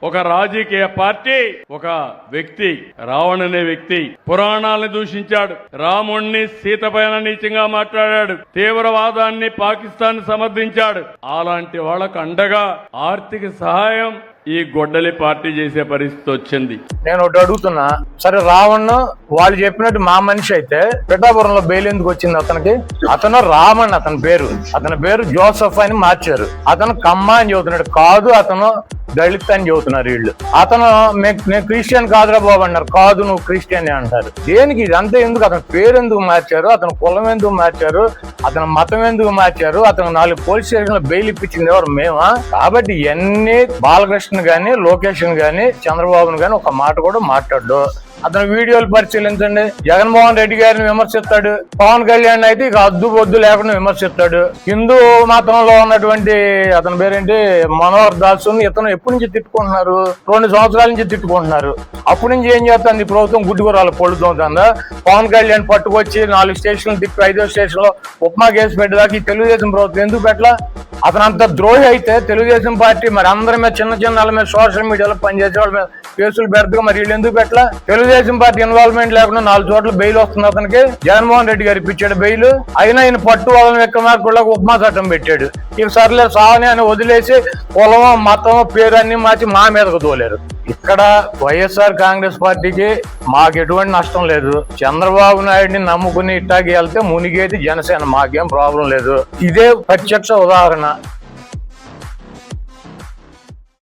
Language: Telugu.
ఒక రాజకీయ పార్టీ, ఒక వ్యక్తి, రావణ్ అనే వ్యక్తి పురాణాలను దూషించాడు, రాముణ్ణి సీత పైన నీచంగా మాట్లాడాడు, తీవ్రవాదాన్ని పాకిస్తాన్ సమర్థించాడు. అలాంటి వాళ్ళకు అండగా ఆర్థిక సహాయం ఈ గొడ్డలి పార్టీ చేసే పరిస్థితి వచ్చింది. నేను ఒకటి అడుగుతున్నా, సరే రావణ్ వాళ్ళు చెప్పినట్టు మా మనిషి అయితే పిఠాపురంలో బెయిల్ ఎందుకు వచ్చింది అతనికి? అతను రామన్ అతని పేరు జోసఫ్ అని మార్చారు. అతను కమ్మ అని చెబుతున్నాడు, కాదు అతను దళిత్ అని చెబుతున్నారు వీళ్ళు. అతను నేను క్రిస్టియన్ కాదురా బాబు అన్నారు, కాదు నువ్వు క్రిస్టియన్ అంటారు. దేనికి ఇదంతా ఎందుకు? అతని పేరు ఎందుకు మార్చారు? అతని కులం ఎందుకు మార్చారు? అతని మతం ఎందుకు మార్చారు? అతను 4 పోలీస్ స్టేషన్లో బెయిల్ ఇప్పించింది ఎవరు? మేమా? కాబట్టి ఇవన్నీ బాలకృష్ణ గాని, లోకేష్ గాని, చంద్రబాబును గాని ఒక మాట కూడా మాట్లాడు. అతని వీడియోలు పరిశీలించండి. జగన్మోహన్ రెడ్డి గారిని విమర్శిస్తాడు, పవన్ కళ్యాణ్ అయితే ఇక అద్దు బొద్దు లేకుండా విమర్శిస్తాడు. హిందూ మతంలో ఉన్నటువంటి అతని పేరేంటి మనోహర్ దాస్, ఇతను ఎప్పటి నుంచి తిట్టుకుంటున్నారు? 2 సంవత్సరాల నుంచి తిట్టుకుంటున్నారు. అప్పటి నుంచి ఏం చేస్తుంది ఈ ప్రభుత్వం? గుడ్డుగురాలు పొడుతుందా? పవన్ కళ్యాణ్ పట్టుకొచ్చి 4 స్టేషన్లు తిప్పి 5వ స్టేషన్ లో ఉప్మా కేసు పెట్టేదాకా ఈ తెలుగుదేశం ప్రభుత్వం ఎందుకు పెట్టలా? అతను అంత ద్రోహి అయితే తెలుగుదేశం పార్టీ మరి అందరి మీద చిన్న వాళ్ళ మీద సోషల్ మీడియాలో పనిచేసే వాళ్ళ మీద కేసులు పెడతాగా మరి వీళ్ళు ఎందుకు పెట్టలా? తెలుగుదేశం పార్టీ ఇన్వాల్వ్మెంట్ లేకుండా 4 చోట్ల బెయిల్ వస్తుంది అతనికి. జగన్మోహన్ రెడ్డి గారు ఇప్పించాడు బెయిల్. అయినా ఆయన పట్టు వాళ్ళని విక్రమార్కులకు ఉపమా చట్టం పెట్టాడు. ఇక సర్లే సావని అని వదిలేసి కులం మతం పేరు అన్ని మార్చి మా మీదకు తోలేరు. ఇక్కడ వైఎస్ఆర్ కాంగ్రెస్ పార్టీకి మాకు ఎటువంటి నష్టం లేదు. చంద్రబాబు నాయుడిని నమ్ముకుని ఇట్టాకి వెళ్తే మునిగేది జనసేన, మాకేం ప్రాబ్లం లేదు. ఇదే ప్రత్యక్ష ఉదాహరణ.